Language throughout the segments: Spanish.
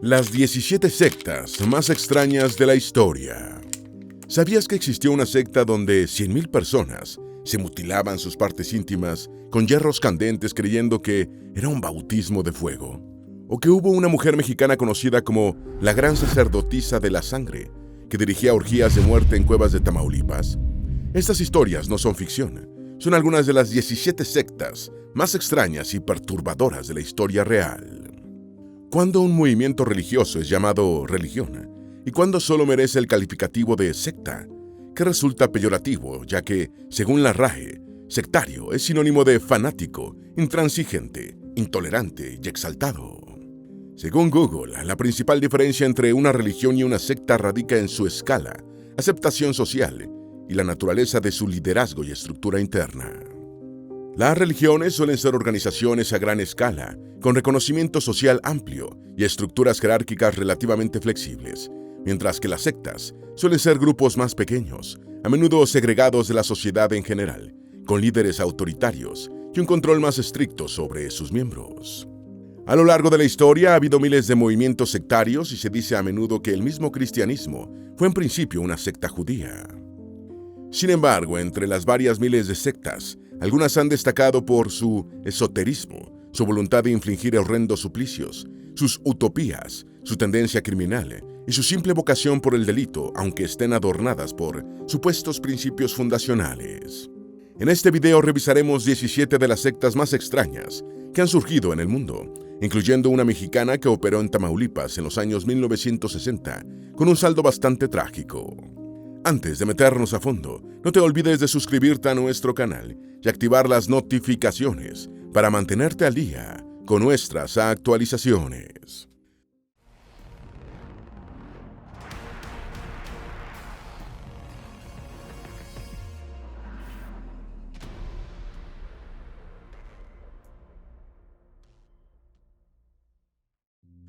Las 17 sectas más extrañas de la historia. ¿Sabías que existió una secta donde 100,000 personas se mutilaban sus partes íntimas con hierros candentes creyendo que era un bautismo de fuego? ¿O que hubo una mujer mexicana conocida como la Gran Sacerdotisa de la Sangre, que dirigía orgías de muerte en cuevas de Tamaulipas? Estas historias no son ficción, son algunas de las 17 sectas más extrañas y perturbadoras de la historia real. ¿Cuándo un movimiento religioso es llamado religión? ¿Y cuándo solo merece el calificativo de secta? Que resulta peyorativo, ya que, según la RAE, sectario es sinónimo de fanático, intransigente, intolerante y exaltado. Según Google, la principal diferencia entre una religión y una secta radica en su escala, aceptación social y la naturaleza de su liderazgo y estructura interna. Las religiones suelen ser organizaciones a gran escala, con reconocimiento social amplio y estructuras jerárquicas relativamente flexibles, mientras que las sectas suelen ser grupos más pequeños, a menudo segregados de la sociedad en general, con líderes autoritarios y un control más estricto sobre sus miembros. A lo largo de la historia ha habido miles de movimientos sectarios y se dice a menudo que el mismo cristianismo fue en principio una secta judía. Sin embargo, entre las varias miles de sectas, algunas han destacado por su esoterismo, su voluntad de infligir horrendos suplicios, sus utopías, su tendencia criminal y su simple vocación por el delito, aunque estén adornadas por supuestos principios fundacionales. En este video revisaremos 17 de las sectas más extrañas que han surgido en el mundo, incluyendo una mexicana que operó en Tamaulipas en los años 1960, con un saldo bastante trágico. Antes de meternos a fondo, no te olvides de suscribirte a nuestro canal y activar las notificaciones para mantenerte al día con nuestras actualizaciones.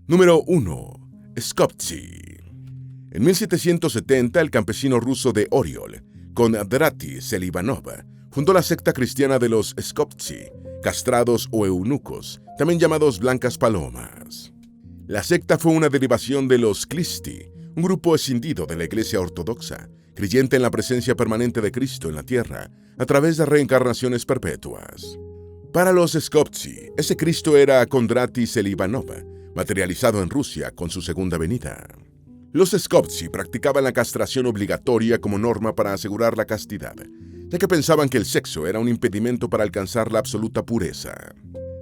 Número 1. Skoptsi. En 1770, el campesino ruso de Oriol, Kondraty Selivanov, fundó la secta cristiana de los Skoptsi, castrados o eunucos, también llamados blancas palomas. La secta fue una derivación de los Klisti, un grupo escindido de la Iglesia Ortodoxa, creyente en la presencia permanente de Cristo en la tierra a través de reencarnaciones perpetuas. Para los Skoptsi, ese Cristo era Kondraty Selivanov, materializado en Rusia con su segunda venida. Los Skoptsi practicaban la castración obligatoria como norma para asegurar la castidad, ya que pensaban que el sexo era un impedimento para alcanzar la absoluta pureza.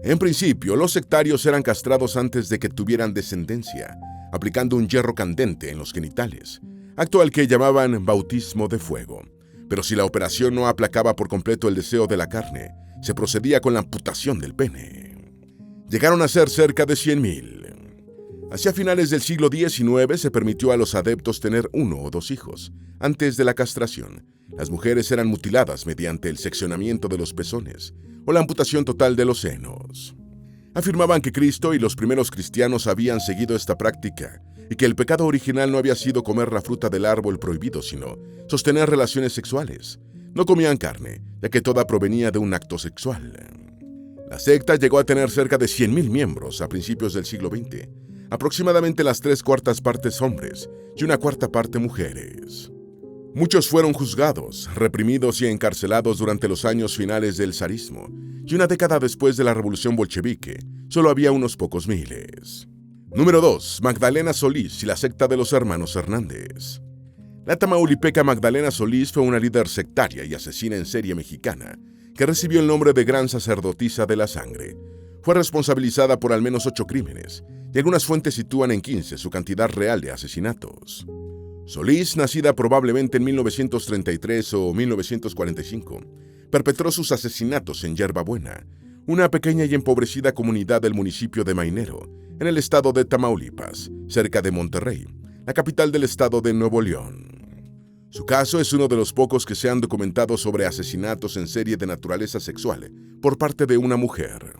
En principio, los sectarios eran castrados antes de que tuvieran descendencia, aplicando un hierro candente en los genitales, acto al que llamaban bautismo de fuego. Pero si la operación no aplacaba por completo el deseo de la carne, se procedía con la amputación del pene. Llegaron a ser cerca de 100,000. Hacia finales del siglo XIX se permitió a los adeptos tener 1 o 2 hijos. Antes de la castración, las mujeres eran mutiladas mediante el seccionamiento de los pezones o la amputación total de los senos. Afirmaban que Cristo y los primeros cristianos habían seguido esta práctica y que el pecado original no había sido comer la fruta del árbol prohibido, sino sostener relaciones sexuales. No comían carne, ya que toda provenía de un acto sexual. La secta llegó a tener cerca de 100,000 miembros a principios del siglo XX, aproximadamente las 3/4 partes hombres y 1/4 parte mujeres. Muchos fueron juzgados, reprimidos y encarcelados durante los años finales del zarismo, y una década después de la revolución bolchevique, solo había unos pocos miles. Número 2. Magdalena Solís y la secta de los hermanos Hernández. La tamaulipeca Magdalena Solís fue una líder sectaria y asesina en serie mexicana, que recibió el nombre de Gran Sacerdotisa de la Sangre. Fue responsabilizada por al menos 8 crímenes, y algunas fuentes sitúan en 15 su cantidad real de asesinatos. Solís, nacida probablemente en 1933 o 1945, perpetró sus asesinatos en Yerba Buena, una pequeña y empobrecida comunidad del municipio de Mainero, en el estado de Tamaulipas, cerca de Monterrey, la capital del estado de Nuevo León. Su caso es uno de los pocos que se han documentado sobre asesinatos en serie de naturaleza sexual por parte de una mujer.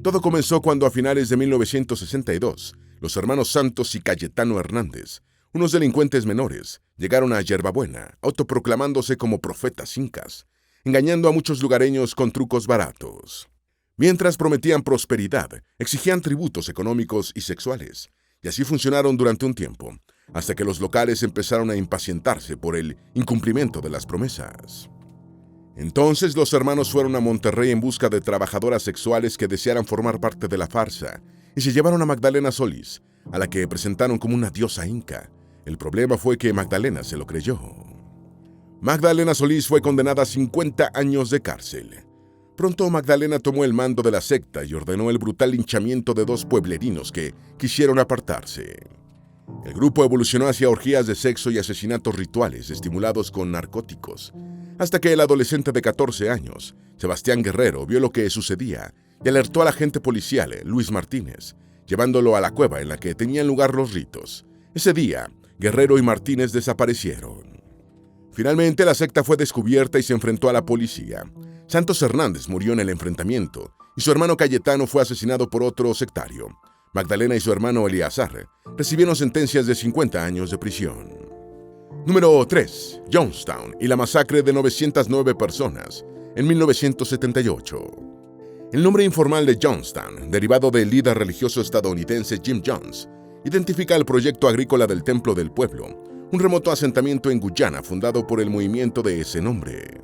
Todo comenzó cuando a finales de 1962, los hermanos Santos y Cayetano Hernández, unos delincuentes menores, llegaron a Yerba Buena, autoproclamándose como profetas incas, engañando a muchos lugareños con trucos baratos. Mientras prometían prosperidad, exigían tributos económicos y sexuales, y así funcionaron durante un tiempo, hasta que los locales empezaron a impacientarse por el incumplimiento de las promesas. Entonces los hermanos fueron a Monterrey en busca de trabajadoras sexuales que desearan formar parte de la farsa, y se llevaron a Magdalena Solís, a la que presentaron como una diosa inca. El problema fue que Magdalena se lo creyó. Magdalena Solís fue condenada a 50 años de cárcel. Pronto Magdalena tomó el mando de la secta y ordenó el brutal linchamiento de 2 pueblerinos que quisieron apartarse. El grupo evolucionó hacia orgías de sexo y asesinatos rituales estimulados con narcóticos, hasta que el adolescente de 14 años, Sebastián Guerrero, vio lo que sucedía y alertó al agente policial, Luis Martínez, llevándolo a la cueva en la que tenían lugar los ritos. Ese día, Guerrero y Martínez desaparecieron. Finalmente, la secta fue descubierta y se enfrentó a la policía. Santos Hernández murió en el enfrentamiento y su hermano Cayetano fue asesinado por otro sectario. Magdalena y su hermano Eleazar recibieron sentencias de 50 años de prisión. Número 3. Jonestown y la masacre de 909 personas en 1978. El nombre informal de Jonestown, derivado del líder religioso estadounidense Jim Jones, identifica el proyecto agrícola del Templo del Pueblo, un remoto asentamiento en Guyana fundado por el movimiento de ese nombre.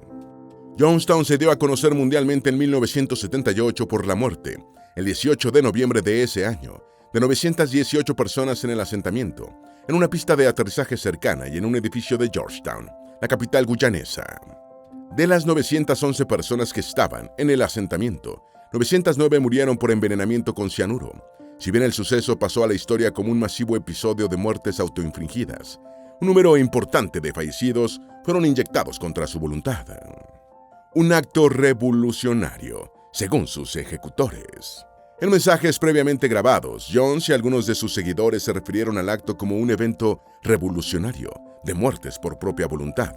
Jonestown se dio a conocer mundialmente en 1978 por la muerte, el 18 de noviembre de ese año, de 918 personas en el asentamiento, en una pista de aterrizaje cercana y en un edificio de Georgetown, la capital guyanesa. De las 911 personas que estaban en el asentamiento, 909 murieron por envenenamiento con cianuro. Si bien el suceso pasó a la historia como un masivo episodio de muertes autoinfligidas, un número importante de fallecidos fueron inyectados contra su voluntad. Un acto revolucionario, según sus ejecutores. En mensajes previamente grabados, Jones y algunos de sus seguidores se refirieron al acto como un evento revolucionario de muertes por propia voluntad.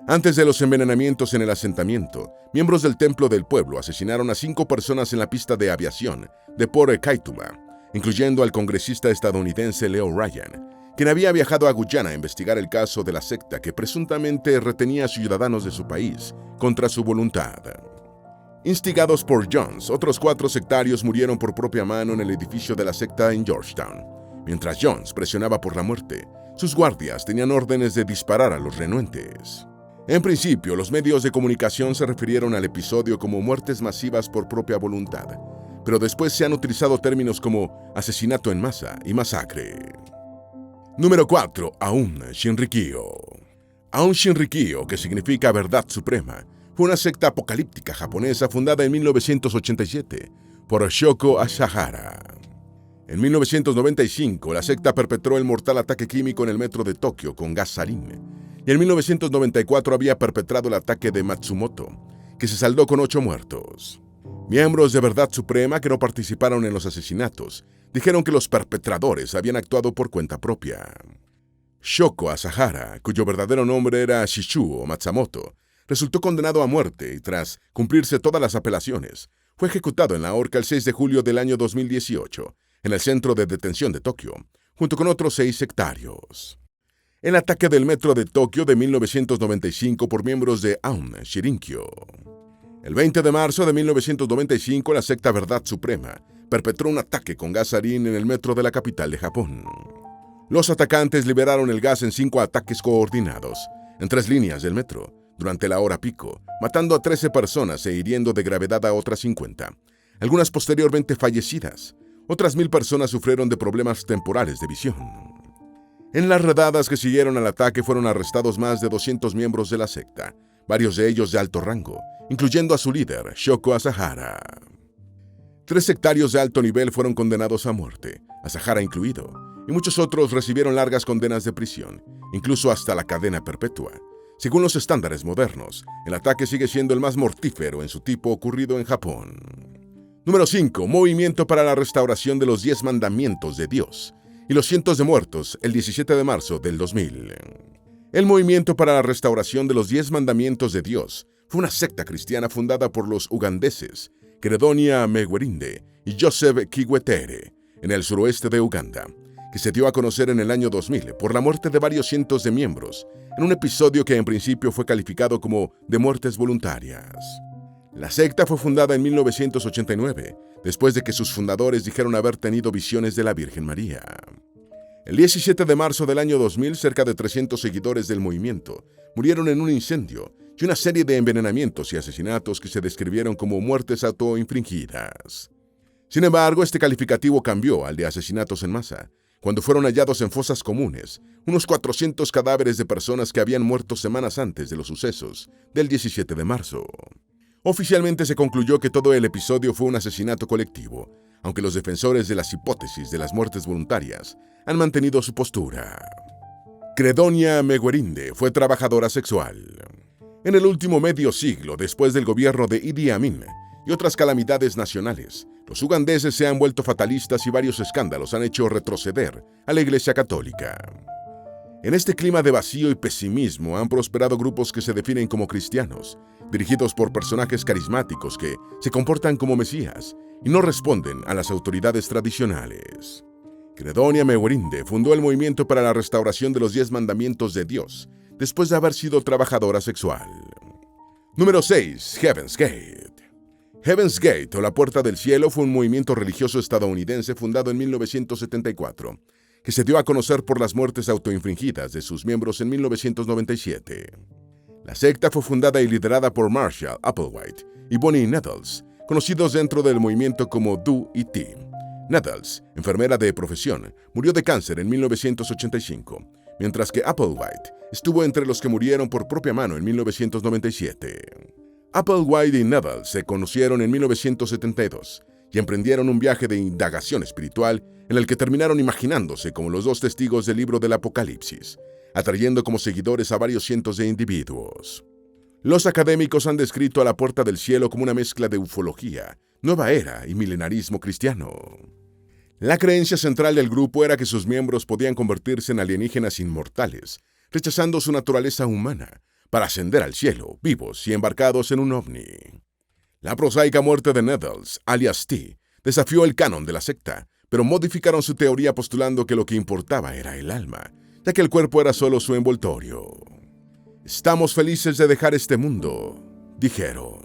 Antes de los envenenamientos en el asentamiento, miembros del Templo del Pueblo asesinaron a 5 personas en la pista de aviación de Port Kaituma, incluyendo al congresista estadounidense Leo Ryan, quien había viajado a Guyana a investigar el caso de la secta que presuntamente retenía a ciudadanos de su país contra su voluntad. Instigados por Jones, otros 4 sectarios murieron por propia mano en el edificio de la secta en Georgetown. Mientras Jones presionaba por la muerte, sus guardias tenían órdenes de disparar a los renuentes. En principio, los medios de comunicación se refirieron al episodio como muertes masivas por propia voluntad, pero después se han utilizado términos como asesinato en masa y masacre. Número 4. Aum Shinrikyo. Aum Shinrikyo, que significa verdad suprema, fue una secta apocalíptica japonesa fundada en 1987 por Shoko Asahara. En 1995, la secta perpetró el mortal ataque químico en el metro de Tokio con gas sarín, y en 1994 había perpetrado el ataque de Matsumoto, que se saldó con 8 muertos. Miembros de Verdad Suprema que no participaron en los asesinatos dijeron que los perpetradores habían actuado por cuenta propia. Shoko Asahara, cuyo verdadero nombre era Shichuo Matsumoto, resultó condenado a muerte y tras cumplirse todas las apelaciones, fue ejecutado en la horca el 6 de julio del año 2018 en el centro de detención de Tokio, junto con otros 6 sectarios. El ataque del metro de Tokio de 1995 por miembros de Aum Shinrikyo. El 20 de marzo de 1995, la secta Verdad Suprema perpetró un ataque con gas sarín en el metro de la capital de Japón. Los atacantes liberaron el gas en 5 ataques coordinados, en 3 líneas del metro, durante la hora pico, matando a 13 personas e hiriendo de gravedad a otras 50, algunas posteriormente fallecidas. Otras 1000 personas sufrieron de problemas temporales de visión. En las redadas que siguieron al ataque fueron arrestados más de 200 miembros de la secta, varios de ellos de alto rango, incluyendo a su líder, Shoko Asahara. 3 sectarios de alto nivel fueron condenados a muerte, Asahara incluido, y muchos otros recibieron largas condenas de prisión, incluso hasta la cadena perpetua. Según los estándares modernos, el ataque sigue siendo el más mortífero en su tipo ocurrido en Japón. Número 5. Movimiento para la restauración de los 10 mandamientos de Dios y los cientos de muertos el 17 de marzo del 2000. El Movimiento para la Restauración de los 10 Mandamientos de Dios fue una secta cristiana fundada por los ugandeses Credonia Megwerinde y Joseph Kigwetere en el suroeste de Uganda, que se dio a conocer en el año 2000 por la muerte de varios cientos de miembros, en un episodio que en principio fue calificado como de muertes voluntarias. La secta fue fundada en 1989, después de que sus fundadores dijeron haber tenido visiones de la Virgen María. El 17 de marzo del año 2000, cerca de 300 seguidores del movimiento murieron en un incendio y una serie de envenenamientos y asesinatos que se describieron como muertes autoinfringidas. Sin embargo, este calificativo cambió al de asesinatos en masa, cuando fueron hallados en fosas comunes unos 400 cadáveres de personas que habían muerto semanas antes de los sucesos del 17 de marzo. Oficialmente se concluyó que todo el episodio fue un asesinato colectivo, aunque los defensores de las hipótesis de las muertes voluntarias han mantenido su postura. Credonia Meguerinde fue trabajadora sexual. En el último medio siglo, después del gobierno de Idi Amin y otras calamidades nacionales, los ugandeses se han vuelto fatalistas y varios escándalos han hecho retroceder a la Iglesia Católica. En este clima de vacío y pesimismo han prosperado grupos que se definen como cristianos, dirigidos por personajes carismáticos que se comportan como mesías y no responden a las autoridades tradicionales. Credonia Meguerinde fundó el movimiento para la restauración de los 10 mandamientos de Dios, después de haber sido trabajadora sexual. Número 6. Heaven's Gate. Heaven's Gate, o la Puerta del Cielo, fue un movimiento religioso estadounidense fundado en 1974, que se dio a conocer por las muertes autoinfringidas de sus miembros en 1997. La secta fue fundada y liderada por Marshall Applewhite y Bonnie Nettles, conocidos dentro del movimiento como Do y T. Nettles, enfermera de profesión, murió de cáncer en 1985, mientras que Applewhite estuvo entre los que murieron por propia mano en 1997. Applewhite y Nettles se conocieron en 1972 y emprendieron un viaje de indagación espiritual en el que terminaron imaginándose como los 2 testigos del libro del Apocalipsis, atrayendo como seguidores a varios cientos de individuos. Los académicos han descrito a la Puerta del Cielo como una mezcla de ufología, nueva era y milenarismo cristiano. La creencia central del grupo era que sus miembros podían convertirse en alienígenas inmortales, rechazando su naturaleza humana, para ascender al cielo, vivos y embarcados en un ovni. La prosaica muerte de Nettles, alias T, desafió el canon de la secta, pero modificaron su teoría postulando que lo que importaba era el alma, ya que el cuerpo era solo su envoltorio. Estamos felices de dejar este mundo, dijeron.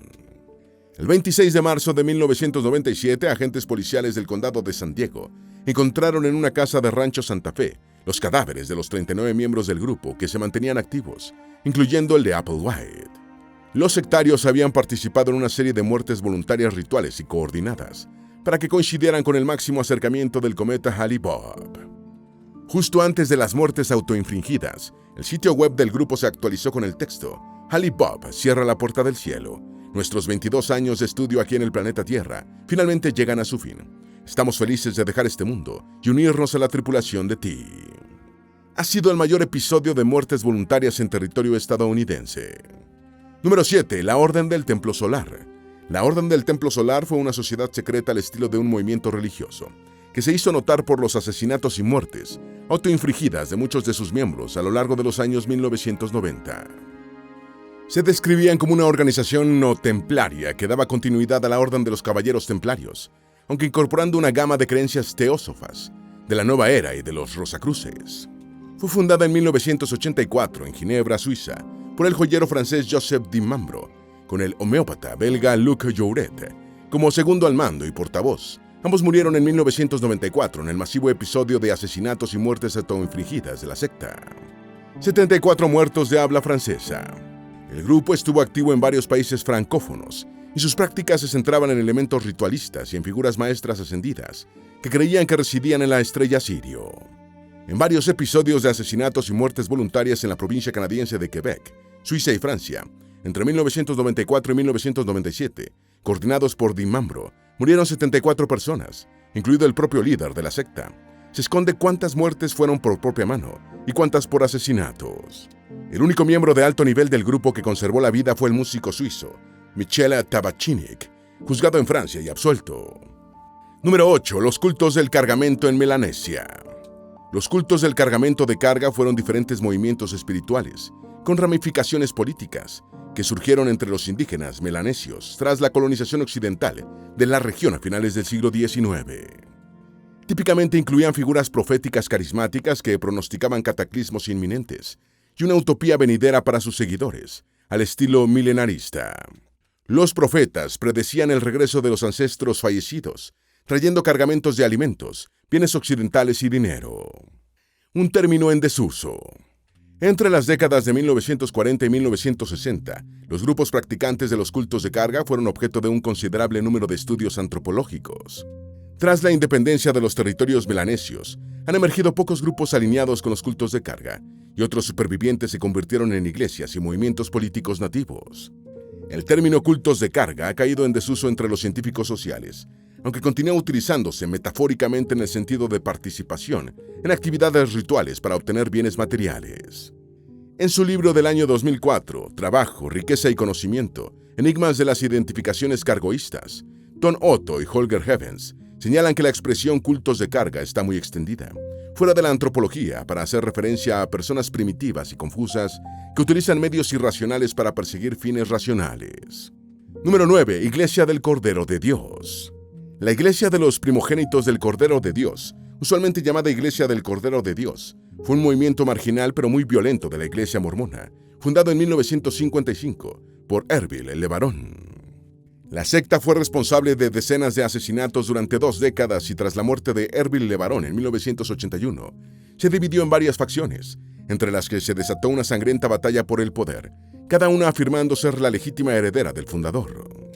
El 26 de marzo de 1997, agentes policiales del condado de San Diego encontraron en una casa de Rancho Santa Fe los cadáveres de los 39 miembros del grupo que se mantenían activos, incluyendo el de Applewhite. Los sectarios habían participado en una serie de muertes voluntarias rituales y coordinadas para que coincidieran con el máximo acercamiento del cometa Hale-Bopp. Justo antes de las muertes autoinfringidas, el sitio web del grupo se actualizó con el texto: Hale-Bopp cierra la puerta del cielo. Nuestros 22 años de estudio aquí en el planeta Tierra finalmente llegan a su fin. Estamos felices de dejar este mundo y unirnos a la tripulación de T. Ha sido el mayor episodio de muertes voluntarias en territorio estadounidense. Número 7. La Orden del Templo Solar. La Orden del Templo Solar fue una sociedad secreta al estilo de un movimiento religioso, que se hizo notar por los asesinatos y muertes autoinfligidas de muchos de sus miembros a lo largo de los años 1990. Se describían como una organización no templaria que daba continuidad a la Orden de los Caballeros Templarios, aunque incorporando una gama de creencias teósofas, de la Nueva Era y de los Rosacruces. Fue fundada en 1984 en Ginebra, Suiza, por el joyero francés Joseph Dimambro, con el homeópata belga Luc Jouret como segundo al mando y portavoz. Ambos murieron en 1994 en el masivo episodio de asesinatos y muertes autoinfligidas de la secta. 74 muertos de habla francesa. El grupo estuvo activo en varios países francófonos y sus prácticas se centraban en elementos ritualistas y en figuras maestras ascendidas que creían que residían en la estrella Sirio. En varios episodios de asesinatos y muertes voluntarias en la provincia canadiense de Quebec, Suiza y Francia, entre 1994 y 1997, coordinados por Dimambro, murieron 74 personas, incluido el propio líder de la secta. Se esconde cuántas muertes fueron por propia mano y cuántas por asesinatos. El único miembro de alto nivel del grupo que conservó la vida fue el músico suizo Michel Tabachinik, juzgado en Francia y absuelto. Número 8. Los cultos del cargamento en Melanesia. Los cultos del cargamento de carga fueron diferentes movimientos espirituales, con ramificaciones políticas, que surgieron entre los indígenas melanesios tras la colonización occidental de la región a finales del siglo XIX. Típicamente incluían figuras proféticas carismáticas que pronosticaban cataclismos inminentes y una utopía venidera para sus seguidores, al estilo milenarista. Los profetas predecían el regreso de los ancestros fallecidos, trayendo cargamentos de alimentos, bienes occidentales y dinero. Un término en desuso. Entre las décadas de 1940 y 1960, los grupos practicantes de los cultos de carga fueron objeto de un considerable número de estudios antropológicos. Tras la independencia de los territorios melanesios, han emergido pocos grupos alineados con los cultos de carga, y otros supervivientes se convirtieron en iglesias y movimientos políticos nativos. El término cultos de carga ha caído en desuso entre los científicos sociales, aunque continúa utilizándose metafóricamente en el sentido de participación en actividades rituales para obtener bienes materiales. En su libro del año 2004, Trabajo, Riqueza y Conocimiento, Enigmas de las Identificaciones Cargoístas, Don Otto y Holger Hevens señalan que la expresión cultos de carga está muy extendida, fuera de la antropología, para hacer referencia a personas primitivas y confusas que utilizan medios irracionales para perseguir fines racionales. Número 9. Iglesia del Cordero de Dios. La Iglesia de los Primogénitos del Cordero de Dios, usualmente llamada Iglesia del Cordero de Dios, fue un movimiento marginal pero muy violento de la Iglesia mormona, fundado en 1955 por Ervil LeBaron. La secta fue responsable de decenas de asesinatos durante 2 décadas y tras la muerte de Ervil LeBaron en 1981, se dividió en varias facciones, entre las que se desató una sangrienta batalla por el poder, cada una afirmando ser la legítima heredera del fundador.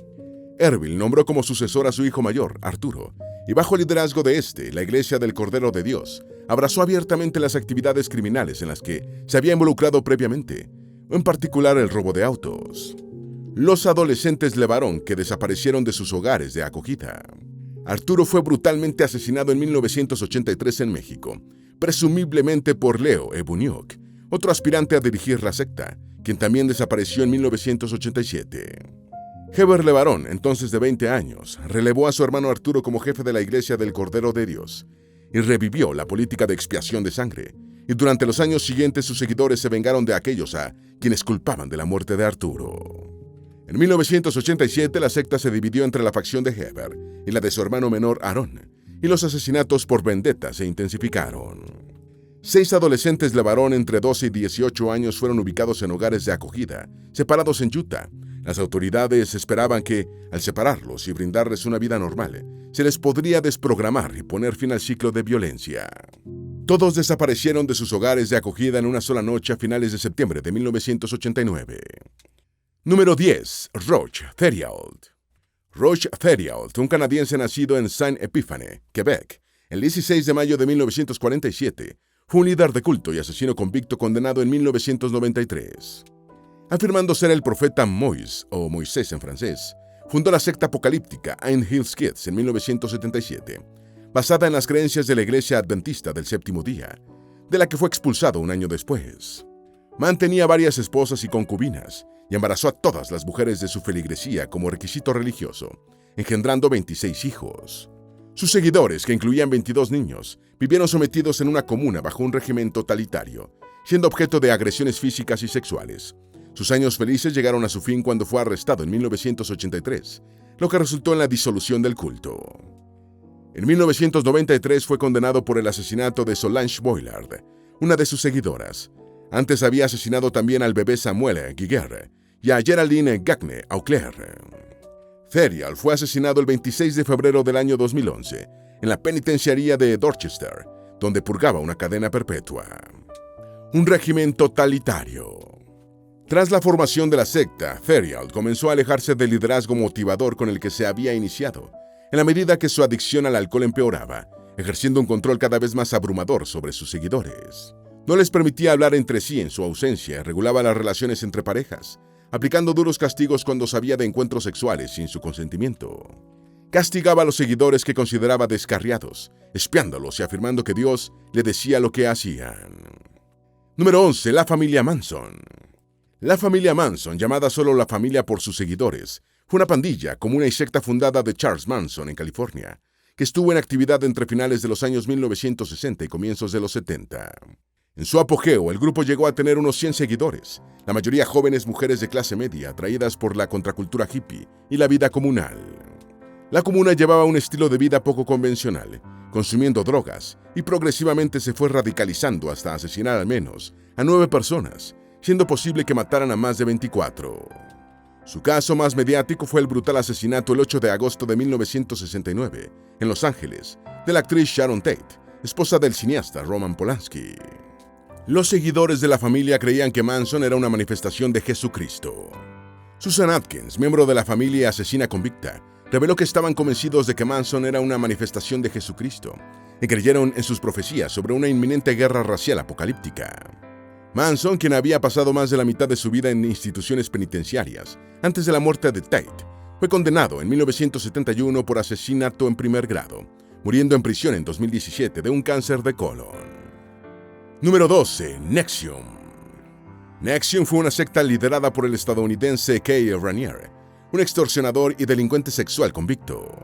Ervil nombró como sucesor a su hijo mayor, Arturo, y bajo el liderazgo de este, la Iglesia del Cordero de Dios abrazó abiertamente las actividades criminales en las que se había involucrado previamente, en particular el robo de autos. Los adolescentes LeBaron que desaparecieron de sus hogares de acogida. Arturo fue brutalmente asesinado en 1983 en México, presumiblemente por Leo Ebuniuk, otro aspirante a dirigir la secta, quien también desapareció en 1987. Heber LeBaron, entonces de 20 años, relevó a su hermano Arturo como jefe de la Iglesia del Cordero de Dios y revivió la política de expiación de sangre, y durante los años siguientes sus seguidores se vengaron de aquellos a quienes culpaban de la muerte de Arturo. En 1987 la secta se dividió entre la facción de Heber y la de su hermano menor Aarón, y los asesinatos por vendetta se intensificaron. 6 adolescentes LeBaron entre 12 y 18 años fueron ubicados en hogares de acogida, separados en Utah. Las autoridades esperaban que, al separarlos y brindarles una vida normal, se les podría desprogramar y poner fin al ciclo de violencia. Todos desaparecieron de sus hogares de acogida en una sola noche a finales de septiembre de 1989. Número 10. Roch Thériault. Roch Thériault, un canadiense nacido en Saint-Epiphane, Quebec, el 16 de mayo de 1947, fue un líder de culto y asesino convicto condenado en 1993. Afirmando ser el profeta Moïse, o Moisés en francés, fundó la secta apocalíptica Ein Hills Kids en 1977, basada en las creencias de la Iglesia Adventista del Séptimo Día, de la que fue expulsado un año después. Mantenía varias esposas y concubinas, y embarazó a todas las mujeres de su feligresía como requisito religioso, engendrando 26 hijos. Sus seguidores, que incluían 22 niños, vivieron sometidos en una comuna bajo un régimen totalitario, siendo objeto de agresiones físicas y sexuales. Sus años felices llegaron a su fin cuando fue arrestado en 1983, lo que resultó en la disolución del culto. En 1993 fue condenado por el asesinato de Solange Boillard, una de sus seguidoras. Antes había asesinado también al bebé Samuel Guiguer y a Geraldine Gagne Auclair. Thériault fue asesinado el 26 de febrero del año 2011 en la penitenciaría de Dorchester, donde purgaba una cadena perpetua. Un régimen totalitario. Tras la formación de la secta, Thériault comenzó a alejarse del liderazgo motivador con el que se había iniciado, en la medida que su adicción al alcohol empeoraba, ejerciendo un control cada vez más abrumador sobre sus seguidores. No les permitía hablar entre sí en su ausencia, regulaba las relaciones entre parejas, aplicando duros castigos cuando sabía de encuentros sexuales sin su consentimiento. Castigaba a los seguidores que consideraba descarriados, espiándolos y afirmando que Dios le decía lo que hacían. Número 11. La familia Manson. La familia Manson, llamada solo la familia por sus seguidores, fue una pandilla, comuna y secta fundada de Charles Manson en California, que estuvo en actividad entre finales de los años 1960 y comienzos de los 70. En su apogeo, el grupo llegó a tener unos 100 seguidores, la mayoría jóvenes mujeres de clase media, atraídas por la contracultura hippie y la vida comunal. La comuna llevaba un estilo de vida poco convencional, consumiendo drogas, y progresivamente se fue radicalizando hasta asesinar al menos a 9 personas, siendo posible que mataran a más de 24. Su caso más mediático fue el brutal asesinato el 8 de agosto de 1969, en Los Ángeles, de la actriz Sharon Tate, esposa del cineasta Roman Polanski. Los seguidores de la familia creían que Manson era una manifestación de Jesucristo. Susan Atkins, miembro de la familia asesina convicta, reveló que estaban convencidos de que Manson era una manifestación de Jesucristo y creyeron en sus profecías sobre una inminente guerra racial apocalíptica. Manson, quien había pasado más de la mitad de su vida en instituciones penitenciarias antes de la muerte de Tate, fue condenado en 1971 por asesinato en primer grado, muriendo en prisión en 2017 de un cáncer de colon. Número 12. NXIVM. NXIVM fue una secta liderada por el estadounidense Kay Raniere, un extorsionador y delincuente sexual convicto.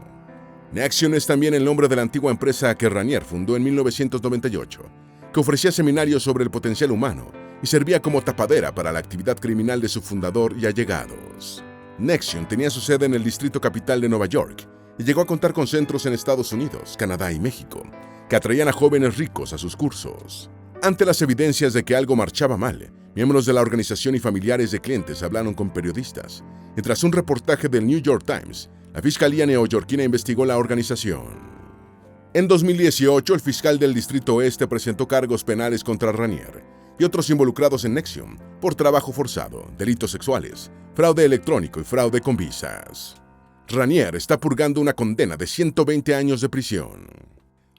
NXIVM es también el nombre de la antigua empresa que Raniere fundó en 1998, que ofrecía seminarios sobre el potencial humano y servía como tapadera para la actividad criminal de su fundador y allegados. NXIVM tenía su sede en el Distrito Capital de Nueva York y llegó a contar con centros en Estados Unidos, Canadá y México, que atraían a jóvenes ricos a sus cursos. Ante las evidencias de que algo marchaba mal, miembros de la organización y familiares de clientes hablaron con periodistas, y tras un reportaje del New York Times, la Fiscalía neoyorquina investigó la organización. En 2018, el fiscal del Distrito Oeste presentó cargos penales contra Raniere y otros involucrados en NXIVM por trabajo forzado, delitos sexuales, fraude electrónico y fraude con visas. Raniere está purgando una condena de 120 años de prisión.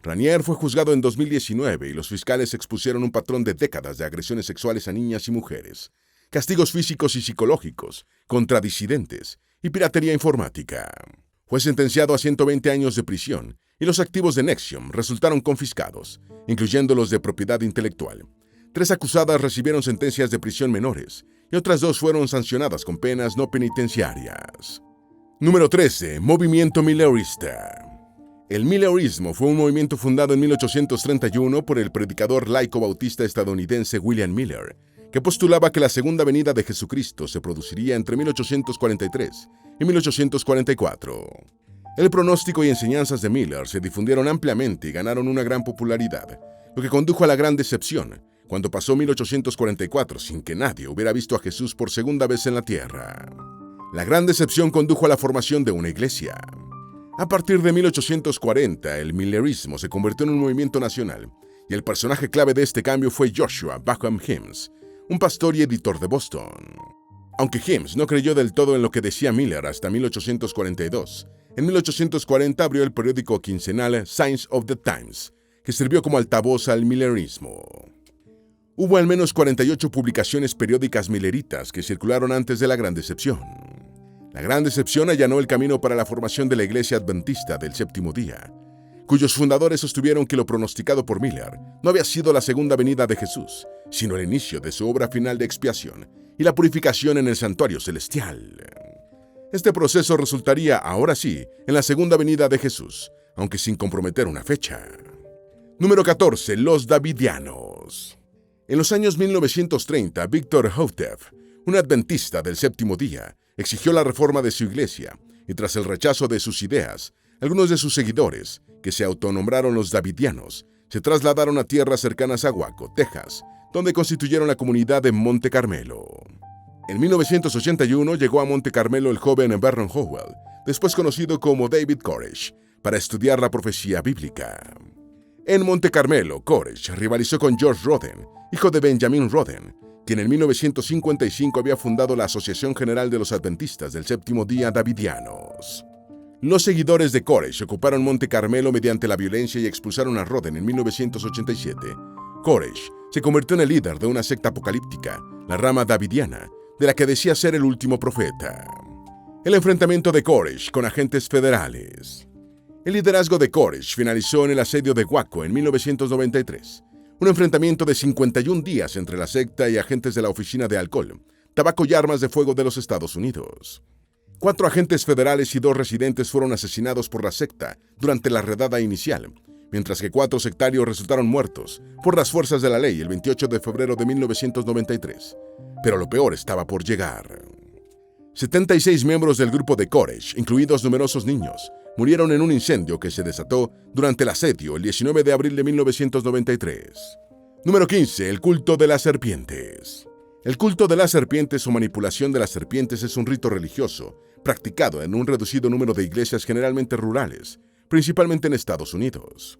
Raniere fue juzgado en 2019 y los fiscales expusieron un patrón de décadas de agresiones sexuales a niñas y mujeres, castigos físicos y psicológicos contra disidentes y piratería informática. Fue sentenciado a 120 años de prisión y los activos de NXIVM resultaron confiscados, incluyendo los de propiedad intelectual. 3 acusadas recibieron sentencias de prisión menores y otras 2 fueron sancionadas con penas no penitenciarias. Número 13. Movimiento Millerista. El Millerismo fue un movimiento fundado en 1831 por el predicador laico bautista estadounidense William Miller, que postulaba que la segunda venida de Jesucristo se produciría entre 1843 y 1844. El pronóstico y enseñanzas de Miller se difundieron ampliamente y ganaron una gran popularidad, lo que condujo a la Gran Decepción, cuando pasó 1844 sin que nadie hubiera visto a Jesús por segunda vez en la tierra. La Gran Decepción condujo a la formación de una iglesia. A partir de 1840, el Millerismo se convirtió en un movimiento nacional, y el personaje clave de este cambio fue Joshua Backham Himes, un pastor y editor de Boston. Aunque Himes no creyó del todo en lo que decía Miller hasta 1842, en 1840 abrió el periódico quincenal Signs of the Times, que sirvió como altavoz al Millerismo. Hubo al menos 48 publicaciones periódicas milleritas que circularon antes de la Gran Decepción. La Gran Decepción allanó el camino para la formación de la Iglesia Adventista del Séptimo Día, cuyos fundadores sostuvieron que lo pronosticado por Miller no había sido la segunda venida de Jesús, sino el inicio de su obra final de expiación y la purificación en el santuario celestial. Este proceso resultaría, ahora sí, en la segunda venida de Jesús, aunque sin comprometer una fecha. Número 14. Los Davidianos. En los años 1930, Victor Houteff, un adventista del Séptimo Día, exigió la reforma de su iglesia, y tras el rechazo de sus ideas, algunos de sus seguidores, que se autonombraron los Davidianos, se trasladaron a tierras cercanas a Waco, Texas, donde constituyeron la comunidad de Monte Carmelo. En 1981 llegó a Monte Carmelo el joven Vernon Howell, después conocido como David Koresh, para estudiar la profecía bíblica. En Monte Carmelo, Koresh rivalizó con George Roden, hijo de Benjamin Roden, quien en 1955 había fundado la Asociación General de los Adventistas del Séptimo Día Davidianos. Los seguidores de Koresh ocuparon Monte Carmelo mediante la violencia y expulsaron a Roden en 1987. Koresh se convirtió en el líder de una secta apocalíptica, la rama davidiana, de la que decía ser el último profeta. El enfrentamiento de Koresh con agentes federales. El liderazgo de Koresh finalizó en el asedio de Waco en 1993. Un enfrentamiento de 51 días entre la secta y agentes de la Oficina de Alcohol, Tabaco y Armas de Fuego de los Estados Unidos. 4 agentes federales y 2 residentes fueron asesinados por la secta durante la redada inicial, mientras que 4 sectarios resultaron muertos por las fuerzas de la ley el 28 de febrero de 1993. Pero lo peor estaba por llegar. 76 miembros del grupo de Koresh, incluidos numerosos niños, murieron en un incendio que se desató durante el asedio el 19 de abril de 1993. Número 15. El culto de las serpientes. El culto de las serpientes o manipulación de las serpientes es un rito religioso practicado en un reducido número de iglesias generalmente rurales, principalmente en Estados Unidos.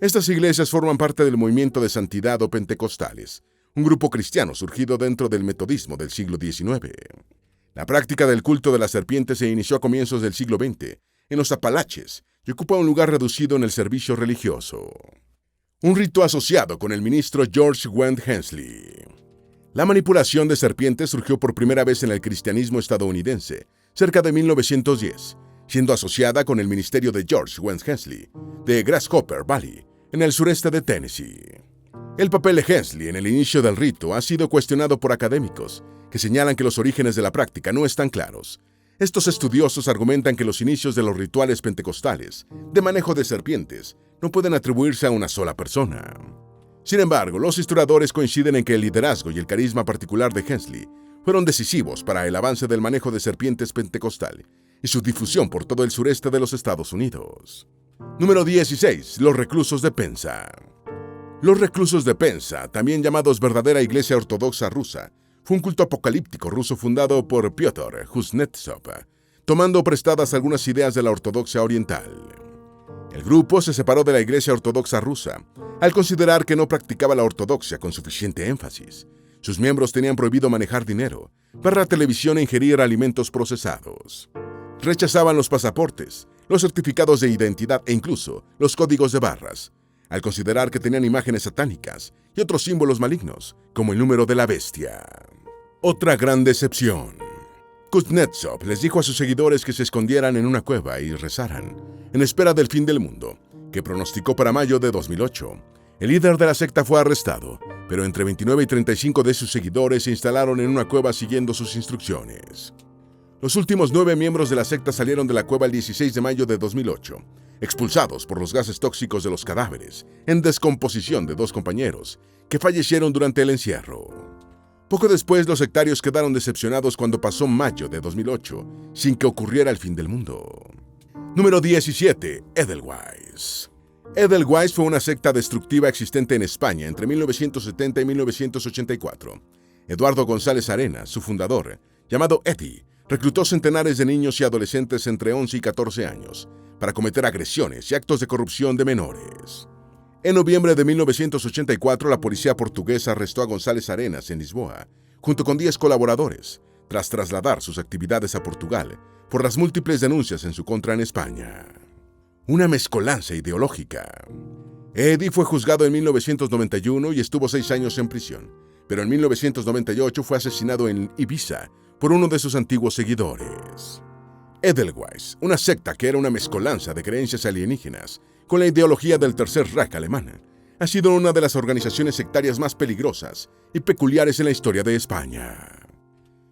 Estas iglesias forman parte del movimiento de santidad o pentecostales, un grupo cristiano surgido dentro del metodismo del siglo XIX. La práctica del culto de las serpientes se inició a comienzos del siglo XX en los Apalaches y ocupa un lugar reducido en el servicio religioso. Un rito asociado con el ministro George Wayne Hensley. La manipulación de serpientes surgió por primera vez en el cristianismo estadounidense, cerca de 1910, siendo asociada con el ministerio de George Wayne Hensley, de Grasshopper Valley, en el sureste de Tennessee. El papel de Hensley en el inicio del rito ha sido cuestionado por académicos, que señalan que los orígenes de la práctica no están claros. Estos estudiosos argumentan que los inicios de los rituales pentecostales de manejo de serpientes no pueden atribuirse a una sola persona. Sin embargo, los historiadores coinciden en que el liderazgo y el carisma particular de Hensley fueron decisivos para el avance del manejo de serpientes pentecostal y su difusión por todo el sureste de los Estados Unidos. Número 16. Los reclusos de Penza. Los reclusos de Penza, también llamados verdadera Iglesia Ortodoxa Rusa, fue un culto apocalíptico ruso fundado por Piotr Kuznetsov, tomando prestadas algunas ideas de la ortodoxia oriental. El grupo se separó de la Iglesia Ortodoxa Rusa al considerar que no practicaba la ortodoxia con suficiente énfasis. Sus miembros tenían prohibido manejar dinero, ver la televisión e ingerir alimentos procesados. Rechazaban los pasaportes, los certificados de identidad e incluso los códigos de barras, al considerar que tenían imágenes satánicas y otros símbolos malignos, como el número de la bestia. Otra gran decepción. Kuznetsov les dijo a sus seguidores que se escondieran en una cueva y rezaran, en espera del fin del mundo, que pronosticó para mayo de 2008. El líder de la secta fue arrestado, pero entre 29 y 35 de sus seguidores se instalaron en una cueva siguiendo sus instrucciones. Los últimos 9 miembros de la secta salieron de la cueva el 16 de mayo de 2008, expulsados por los gases tóxicos de los cadáveres, en descomposición de 2 compañeros, que fallecieron durante el encierro. Poco después, los sectarios quedaron decepcionados cuando pasó mayo de 2008, sin que ocurriera el fin del mundo. Número 17. Edelweiss. Edelweiss fue una secta destructiva existente en España entre 1970 y 1984. Eduardo González Arenas, su fundador, llamado Eddie, reclutó centenares de niños y adolescentes entre 11 y 14 años para cometer agresiones y actos de corrupción de menores. En noviembre de 1984, la policía portuguesa arrestó a González Arenas en Lisboa, junto con 10 colaboradores, tras trasladar sus actividades a Portugal por las múltiples denuncias en su contra en España. Una mezcolanza ideológica. Eddie fue juzgado en 1991 y estuvo 6 años en prisión, pero en 1998 fue asesinado en Ibiza por uno de sus antiguos seguidores. Edelweiss, una secta que era una mezcolanza de creencias alienígenas con la ideología del Tercer Reich alemán, ha sido una de las organizaciones sectarias más peligrosas y peculiares en la historia de España.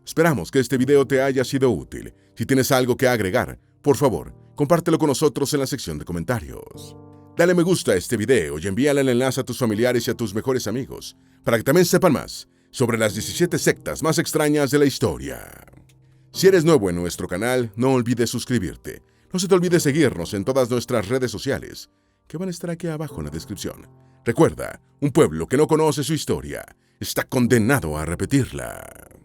Esperamos que este video te haya sido útil. Si tienes algo que agregar, por favor, compártelo con nosotros en la sección de comentarios. Dale me gusta a este video y envíale el enlace a tus familiares y a tus mejores amigos, para que también sepan más sobre las 17 sectas más extrañas de la historia. Si eres nuevo en nuestro canal, no olvides suscribirte. No se te olvide seguirnos en todas nuestras redes sociales, que van a estar aquí abajo en la descripción. Recuerda, un pueblo que no conoce su historia está condenado a repetirla.